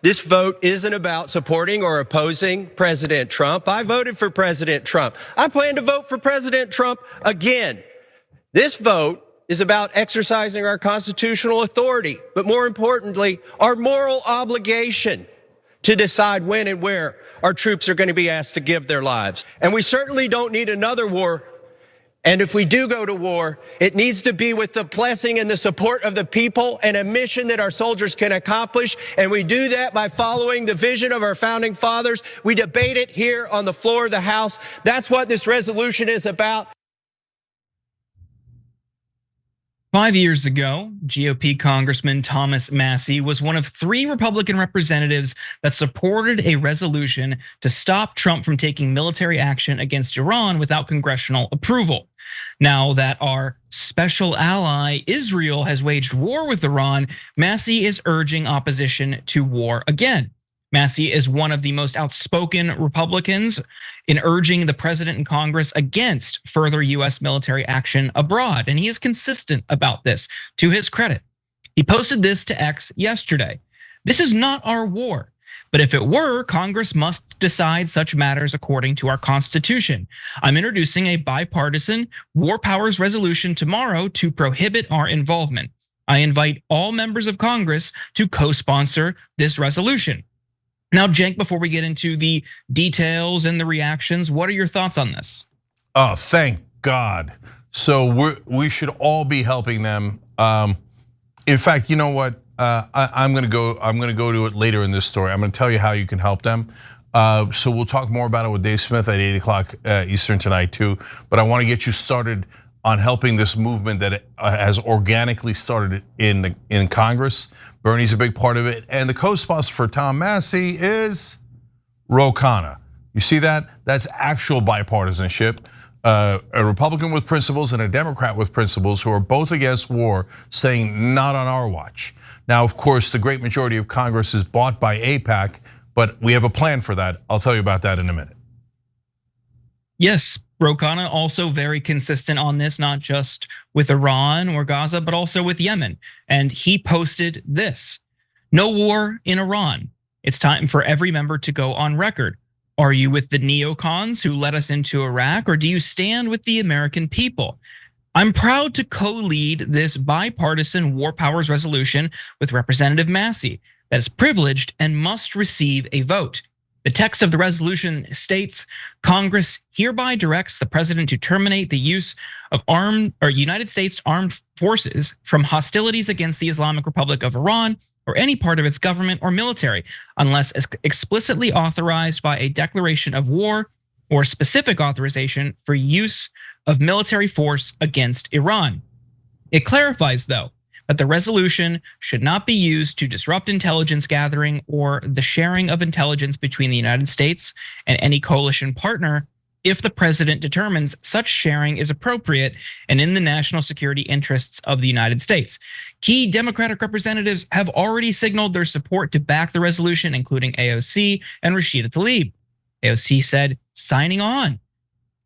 This vote isn't about supporting or opposing President Trump. I voted for President Trump. I plan to vote for President Trump again. This vote is about exercising our constitutional authority, but more importantly, our moral obligation to decide when and where our troops are going to be asked to give their lives. And we certainly don't need another war. And if we do go to war, it needs to be with the blessing and the support of the people and a mission that our soldiers can accomplish. And we do that by following the vision of our founding fathers. We debate it here on the floor of the House. That's what this resolution is about. 5 years ago, GOP Congressman Thomas Massie was one of 3 Republican representatives that supported a resolution to stop Trump from taking military action against Iran without congressional approval. Now that our special ally Israel has waged war with Iran, Massie is urging opposition to war again. Massie is one of the most outspoken Republicans in urging the president and Congress against further US military action abroad, and he is consistent about this, to his credit. He posted this to X yesterday. "This is not our war, but if it were, Congress must decide such matters according to our Constitution. I'm introducing a bipartisan war powers resolution tomorrow to prohibit our involvement. I invite all members of Congress to co-sponsor this resolution." Now, Cenk, before we get into the details and the reactions, what are your thoughts on this? Oh, thank God. So we should all be helping them. In fact, you know what? I'm gonna go to it later in this story. I'm gonna tell you how you can help them. So we'll talk more about it with Dave Smith at 8 o'clock Eastern tonight too. But I want to get you started on helping this movement that has organically started in Congress. Bernie's a big part of it, and the co-sponsor for Tom Massie is Ro Khanna. You see that? That's actual bipartisanship. A Republican with principles and a Democrat with principles who are both against war, saying not on our watch. Now, of course, the great majority of Congress is bought by AIPAC, but we have a plan for that. I'll tell you about that in a minute. Yes, Ro Khanna also very consistent on this, not just with Iran or Gaza, but also with Yemen. And he posted this: "No war in Iran. It's time for every member to go on record. Are you with the neocons who led us into Iraq, or do you stand with the American people? I'm proud to co-lead this bipartisan war powers resolution with Representative Massie that is privileged and must receive a vote. The text of the resolution states, Congress hereby directs the president to terminate the use of United States armed forces from hostilities against the Islamic Republic of Iran or any part of its government or military, unless explicitly authorized by a declaration of war or specific authorization for use of military force against Iran." It clarifies, though, that the resolution should not be used to disrupt intelligence gathering or the sharing of intelligence between the United States and any coalition partner if the president determines such sharing is appropriate and in the national security interests of the United States. Key Democratic representatives have already signaled their support to back the resolution, including AOC and Rashida Tlaib. AOC said, signing on.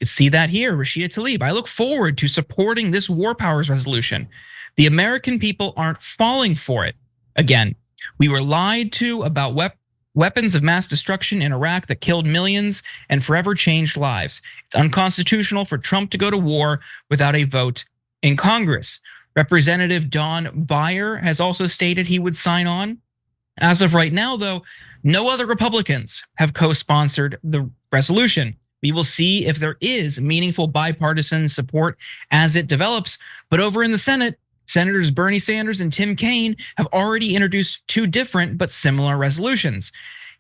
You see that here, Rashida Tlaib. "I look forward to supporting this war powers resolution. The American people aren't falling for it. Again, we were lied to about weapons of mass destruction in Iraq that killed millions and forever changed lives. It's unconstitutional for Trump to go to war without a vote in Congress." Representative Don Beyer has also stated he would sign on. As of right now, though, no other Republicans have co-sponsored the resolution. We will see if there is meaningful bipartisan support as it develops, but over in the Senate, Senators Bernie Sanders and Tim Kaine have already introduced 2 different but similar resolutions.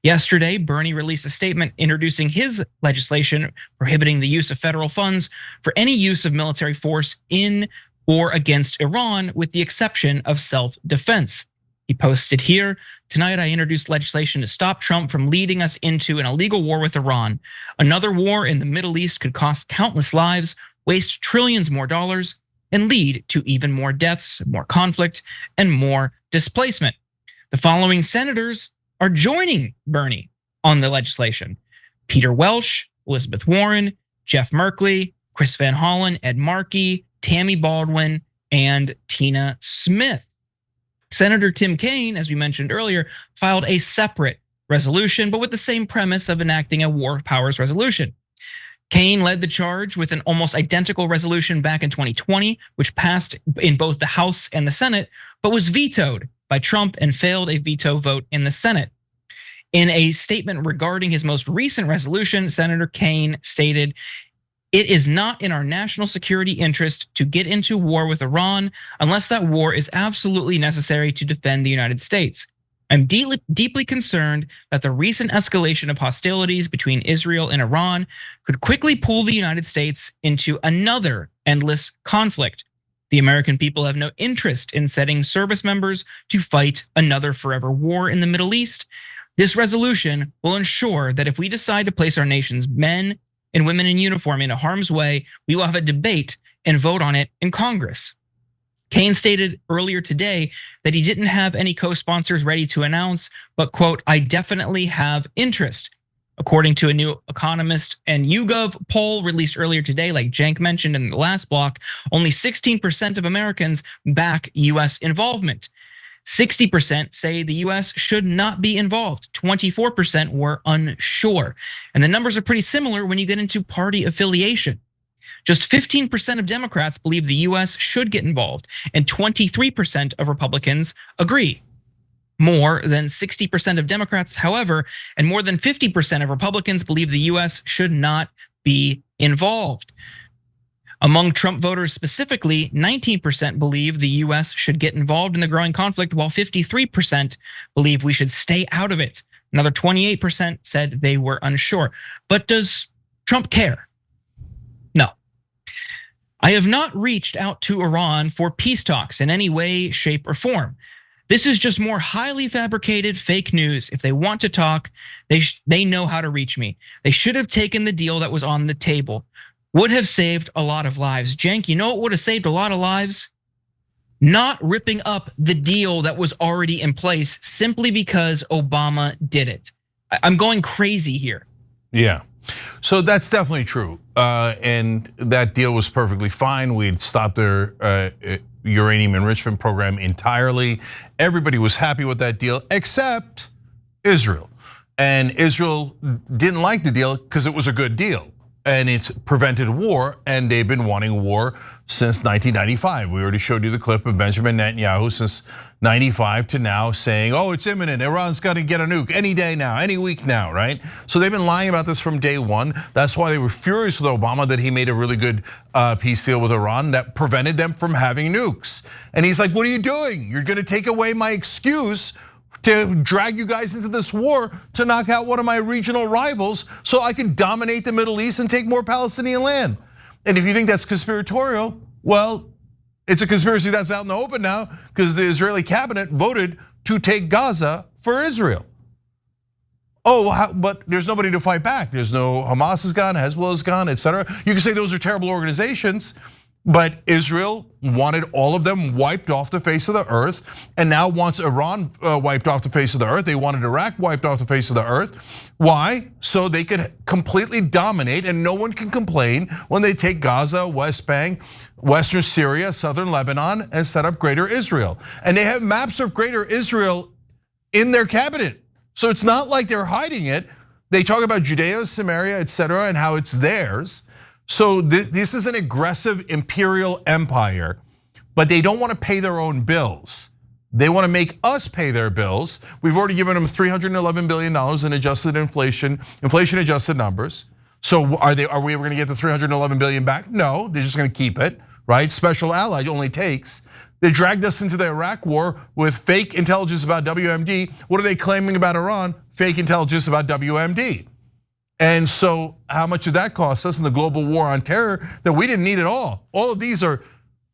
Yesterday, Bernie released a statement introducing his legislation prohibiting the use of federal funds for any use of military force in or against Iran, with the exception of self-defense. He posted here, "Tonight I introduced legislation to stop Trump from leading us into an illegal war with Iran. Another war in the Middle East could cost countless lives, waste trillions more dollars, and lead to even more deaths, more conflict, and more displacement." The following senators are joining Bernie on the legislation: Peter Welch, Elizabeth Warren, Jeff Merkley, Chris Van Hollen, Ed Markey, Tammy Baldwin, and Tina Smith. Senator Tim Kaine, as we mentioned earlier, filed a separate resolution, but with the same premise of enacting a war powers resolution. Kaine led the charge with an almost identical resolution back in 2020, which passed in both the House and the Senate, but was vetoed by Trump and failed a veto vote in the Senate. In a statement regarding his most recent resolution, Senator Kaine stated, "It is not in our national security interest to get into war with Iran unless that war is absolutely necessary to defend the United States. I'm deeply concerned that the recent escalation of hostilities between Israel and Iran could quickly pull the United States into another endless conflict. The American people have no interest in setting service members to fight another forever war in the Middle East. This resolution will ensure that if we decide to place our nation's men and women in uniform into harm's way, we will have a debate and vote on it in Congress." Kaine stated earlier today that he didn't have any co-sponsors ready to announce, but quote, "I definitely have interest." According to a new Economist and YouGov poll released earlier today, like Cenk mentioned in the last block, only 16% of Americans back US involvement. 60% say the US should not be involved. 24% were unsure. And the numbers are pretty similar when you get into party affiliation. Just 15% of Democrats believe the US should get involved, and 23% of Republicans agree. More than 60% of Democrats, however, and more than 50% of Republicans believe the US should not be involved. Among Trump voters specifically, 19% believe the US should get involved in the growing conflict, while 53% believe we should stay out of it. Another 28% said they were unsure. But does Trump care? No. "I have not reached out to Iran for peace talks in any way, shape, or form. This is just more highly fabricated fake news. If they want to talk, they know how to reach me. They should have taken the deal that was on the table. Would have saved a lot of lives." Cenk, you know what would have saved a lot of lives? Not ripping up the deal that was already in place simply because Obama did it. I'm going crazy here. Yeah, so that's definitely true. And that deal was perfectly fine. We'd stopped their uranium enrichment program entirely. Everybody was happy with that deal except Israel. And Israel didn't like the deal because it was a good deal. And it's prevented war, and they've been wanting war since 1995. We already showed you the clip of Benjamin Netanyahu since 95 to now saying, "Oh, it's imminent. Iran's got to get a nuke any day now, any week now," right? So they've been lying about this from day one. That's why they were furious with Obama that he made a really good peace deal with Iran that prevented them from having nukes. And he's like, "What are you doing? You're going to take away my excuse to drag you guys into this war to knock out one of my regional rivals so I can dominate the Middle East and take more Palestinian land." And if you think that's conspiratorial, well, it's a conspiracy that's out in the open now because the Israeli cabinet voted to take Gaza for Israel. Oh, but there's nobody to fight back. There's no Hamas is gone, Hezbollah is gone, etc. You can say those are terrible organizations, but Israel wanted all of them wiped off the face of the earth, and now wants Iran wiped off the face of the earth. They wanted Iraq wiped off the face of the earth. Why? So they could completely dominate, and no one can complain when they take Gaza, West Bank, Western Syria, Southern Lebanon, and set up Greater Israel. And they have maps of Greater Israel in their cabinet. So it's not like they're hiding it. They talk about Judea, Samaria, etc., and how it's theirs. So this is an aggressive imperial empire, but they don't want to pay their own bills. They want to make us pay their bills. We've already given them $311 billion in adjusted inflation adjusted numbers. So are we ever going to get the $311 billion back? No, they're just going to keep it, right? Special ally only takes. They dragged us into the Iraq war with fake intelligence about WMD. What are they claiming about Iran? Fake intelligence about WMD. And so how much did that cost us in the global war on terror that we didn't need at all? All of these are,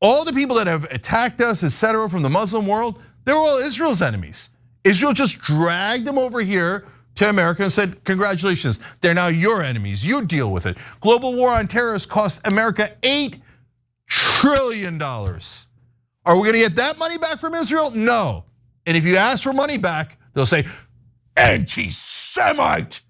all the people that have attacked us, etc., from the Muslim world, they're all Israel's enemies. Israel just dragged them over here to America and said, congratulations, they're now your enemies, you deal with it. Global war on terrorists cost America $8 trillion. Are we gonna get that money back from Israel? No. And if you ask for money back, they'll say, anti-Semite.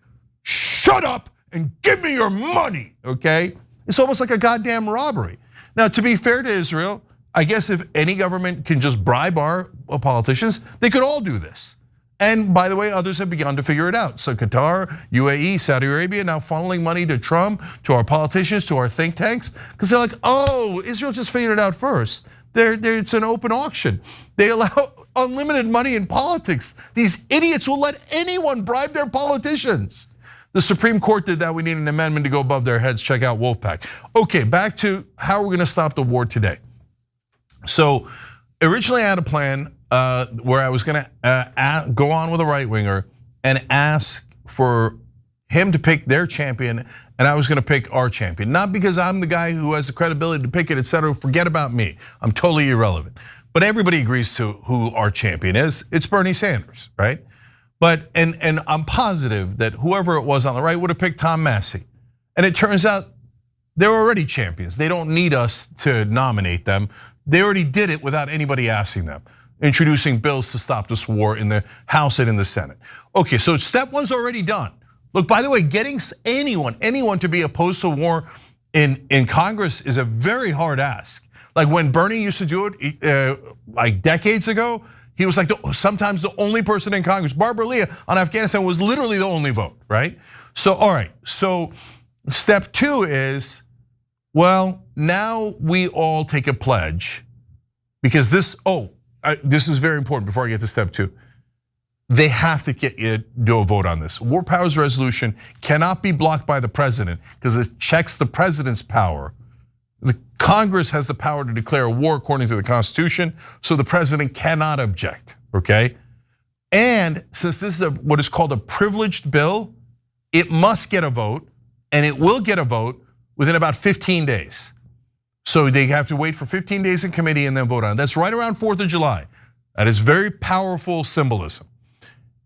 Shut up and give me your money, okay? It's almost like a goddamn robbery. Now, to be fair to Israel, I guess if any government can just bribe our politicians, they could all do this. And by the way, others have begun to figure it out. So Qatar, UAE, Saudi Arabia now funneling money to Trump, to our politicians, to our think tanks, because they're like, oh, Israel just figured it out first. It's an open auction. They allow unlimited money in politics. These idiots will let anyone bribe their politicians. The Supreme Court did that. We need an amendment to go above their heads. Check out Wolfpack. Okay, back to how we're gonna stop the war today. So originally I had a plan where I was gonna go on with a right winger and ask for him to pick their champion, and I was gonna pick our champion. Not because I'm the guy who has the credibility to pick it, etc. Forget about me, I'm totally irrelevant. But everybody agrees to who our champion is. It's Bernie Sanders, right? But, and I'm positive that whoever it was on the right would have picked Tom Massie. And it turns out they're already champions. They don't need us to nominate them. They already did it without anybody asking them, introducing bills to stop this war in the House and in the Senate. Okay, so step one's already done. Look, by the way, getting anyone to be opposed to war in Congress is a very hard ask. Like when Bernie used to do it like decades ago, he was like sometimes the only person in Congress. Barbara Lee on Afghanistan was literally the only vote, right? So, all right, so step two is, well, now we all take a pledge because this is very important before I get to step two. They have to do a vote on this. War powers resolution cannot be blocked by the president because it checks the president's power. The Congress has the power to declare a war according to the Constitution, so the president cannot object, okay? And since this is what is called a privileged bill, it must get a vote, and it will get a vote within about 15 days. So they have to wait for 15 days in committee and then vote on it. That's right around 4th of July. That is very powerful symbolism.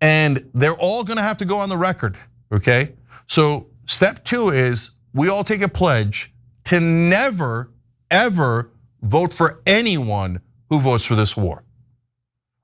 And they're all gonna have to go on the record, okay? So step two is we all take a pledge to never, ever vote for anyone who votes for this war.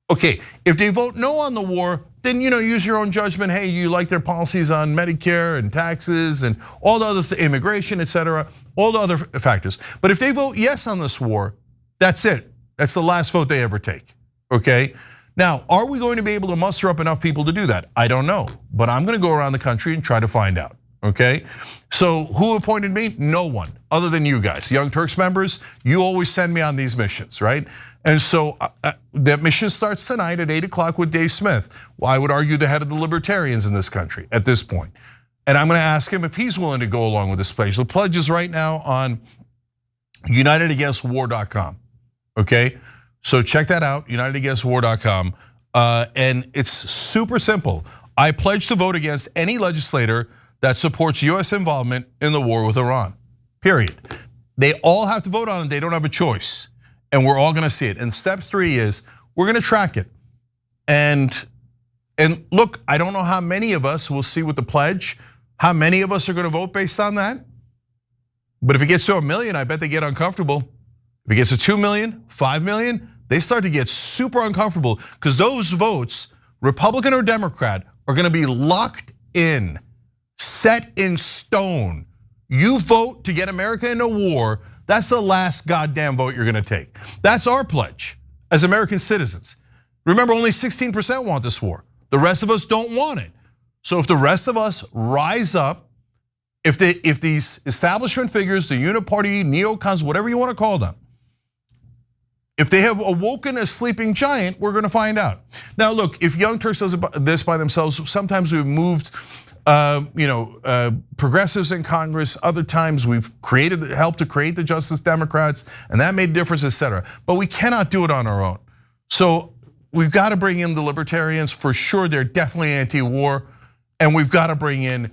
Okay, if they vote no on the war, then use your own judgment. Hey, you like their policies on Medicare and taxes and all the other immigration, etc., all the other factors. But if they vote yes on this war, that's it. That's the last vote they ever take, okay? Now, are we going to be able to muster up enough people to do that? I don't know, but I'm gonna go around the country and try to find out, okay? So who appointed me? No one, other than you guys. Young Turks members, you always send me on these missions, right? And so that mission starts tonight at 8 o'clock with Dave Smith. Well, I would argue the head of the libertarians in this country at this point. And I'm gonna ask him if he's willing to go along with this pledge. The pledge is right now on unitedagainstwar.com, okay? So check that out, unitedagainstwar.com. And it's super simple. I pledge to vote against any legislator that supports US involvement in the war with Iran, period. They all have to vote on it, they don't have a choice. And we're all gonna see it. And step three is, we're gonna track it. And look, I don't know how many of us will see with the pledge, how many of us are gonna vote based on that. But if it gets to 1 million, I bet they get uncomfortable. If it gets to 2 million, 5 million, they start to get super uncomfortable because those votes, Republican or Democrat, are gonna be locked in, set in stone. You vote to get America into war, that's the last goddamn vote you're gonna take. That's our pledge as American citizens. Remember, only 16% want this war. The rest of us don't want it. So if the rest of us rise up, if these establishment figures, the uniparty, neocons, whatever you wanna call them, if they have awoken a sleeping giant, we're gonna find out. Now look, if Young Turks does this by themselves, sometimes we've moved progressives in Congress, other times we've helped to create the Justice Democrats, and that made a difference, etc. But we cannot do it on our own. So we've got to bring in the libertarians, for sure, they're definitely anti-war, and we've got to bring in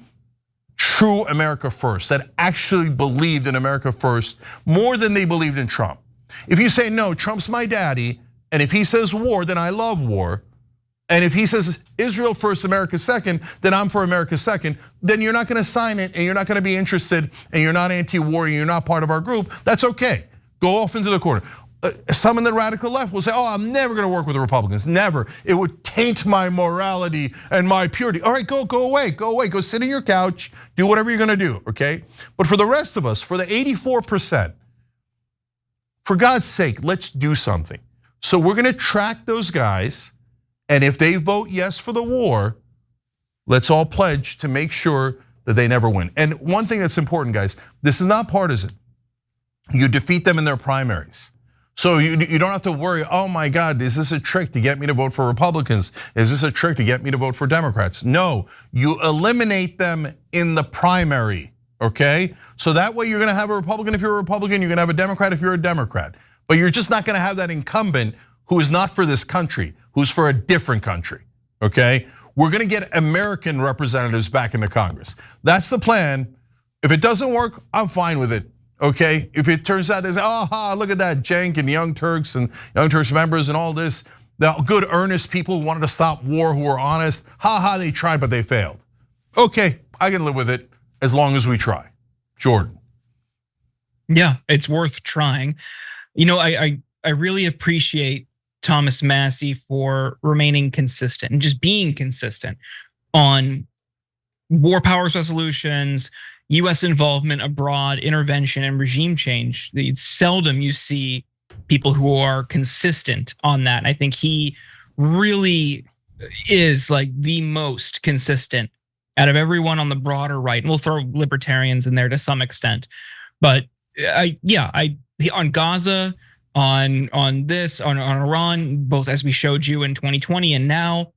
true America first, that actually believed in America first more than they believed in Trump. If you say, no, Trump's my daddy, and if he says war, then I love war, and if he says Israel first, America second, then I'm for America second, then you're not gonna sign it and you're not gonna be interested and you're not anti-war and you're not part of our group, that's okay. Go off into the corner. Some in the radical left will say, I'm never gonna work with the Republicans, never. It would taint my morality and my purity. All right, go away, go sit in your couch, do whatever you're gonna do, okay? But for the rest of us, for the 84%, for God's sake, let's do something. So we're gonna track those guys, and if they vote yes for the war, let's all pledge to make sure that they never win. And one thing that's important, guys, this is not partisan. You defeat them in their primaries. So you don't have to worry, oh my God, is this a trick to get me to vote for Republicans? Is this a trick to get me to vote for Democrats? No, you eliminate them in the primary, okay? So that way you're gonna have a Republican if you're a Republican, you're gonna have a Democrat if you're a Democrat. But you're just not gonna have that incumbent who is not for this country, who's for a different country, okay? We're gonna get American representatives back into Congress. That's the plan. If it doesn't work, I'm fine with it. Okay, if it turns out there's, look at that Cenk and Young Turks and Young Turks members and all this, the good earnest people who wanted to stop war, who were honest, they tried but they failed. Okay, I can live with it as long as we try. Jordan. Yeah, it's worth trying. You know, I really appreciate Thomas Massie for remaining consistent and just being consistent on war powers resolutions, US involvement abroad, intervention, and regime change. Seldom you see people who are consistent on that. I think he really is like the most consistent out of everyone on the broader right. And we'll throw libertarians in there to some extent. But on Gaza, on this, on Iran, both as we showed you in 2020 and now,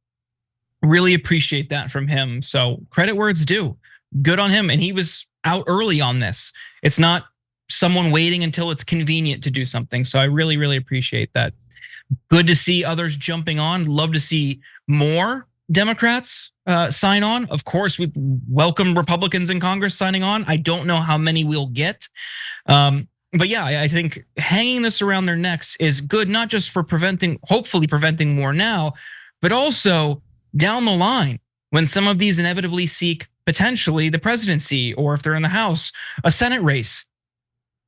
really appreciate that from him. So credit where it's due. Good on him, and he was out early on this. It's not someone waiting until it's convenient to do something. So I really, really appreciate that. Good to see others jumping on. Love to see more Democrats sign on. Of course, we welcome Republicans in Congress signing on. I don't know how many we'll get. But yeah, I think hanging this around their necks is good, not just for hopefully preventing war now, but also down the line when some of these inevitably seek potentially the presidency, or if they're in the House, a Senate race.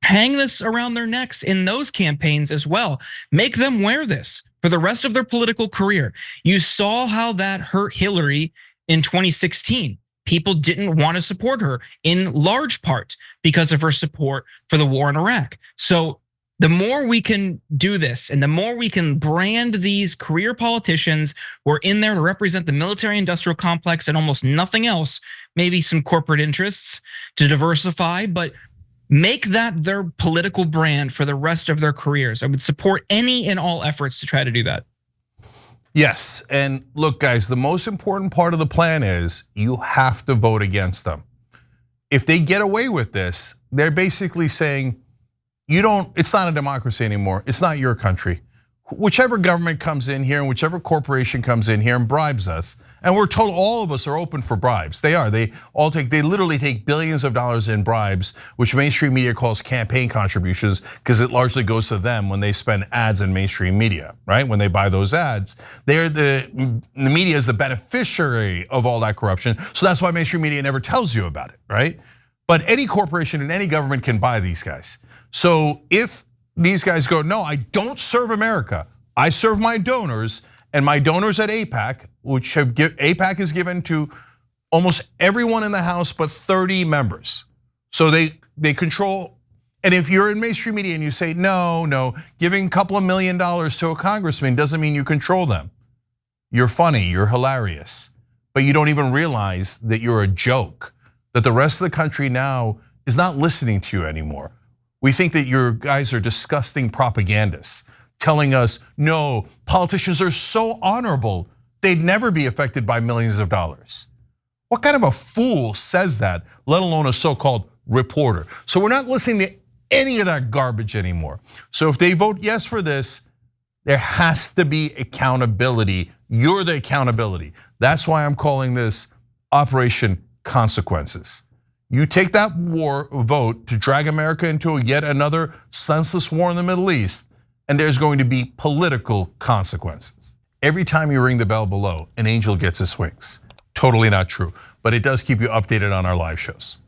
Hang this around their necks in those campaigns as well. Make them wear this for the rest of their political career. You saw how that hurt Hillary in 2016. People didn't want to support her in large part because of her support for the war in Iraq. So the more we can do this and the more we can brand these career politicians who are in there to represent the military industrial complex and almost nothing else, maybe some corporate interests to diversify, but make that their political brand for the rest of their careers. I would support any and all efforts to try to do that. Yes, and look guys, the most important part of the plan is you have to vote against them. If they get away with this, they're basically saying, it's not a democracy anymore. It's not your country. Whichever government comes in here and whichever corporation comes in here and bribes us, and we're told all of us are open for bribes. They are, they literally take billions of dollars in bribes, which mainstream media calls campaign contributions, because it largely goes to them when they spend ads in mainstream media, right? When they buy those ads, the media is the beneficiary of all that corruption. So that's why mainstream media never tells you about it, right? But any corporation and any government can buy these guys. So if these guys go, no, I don't serve America, I serve my donors, and my donors at AIPAC, which AIPAC is given to almost everyone in the House but 30 members. So they control, and if you're in mainstream media and you say, no, giving a couple of $1 million to a congressman doesn't mean you control them. You're funny, you're hilarious, but you don't even realize that you're a joke, that the rest of the country now is not listening to you anymore. We think that your guys are disgusting propagandists, telling us, no, politicians are so honorable, they'd never be affected by millions of dollars. What kind of a fool says that, let alone a so-called reporter? So we're not listening to any of that garbage anymore. So if they vote yes for this, there has to be accountability. You're the accountability. That's why I'm calling this Operation Consequences. You take that war vote to drag America into yet another senseless war in the Middle East, and there's going to be political consequences. Every time you ring the bell below, an angel gets his wings. Totally not true, but it does keep you updated on our live shows.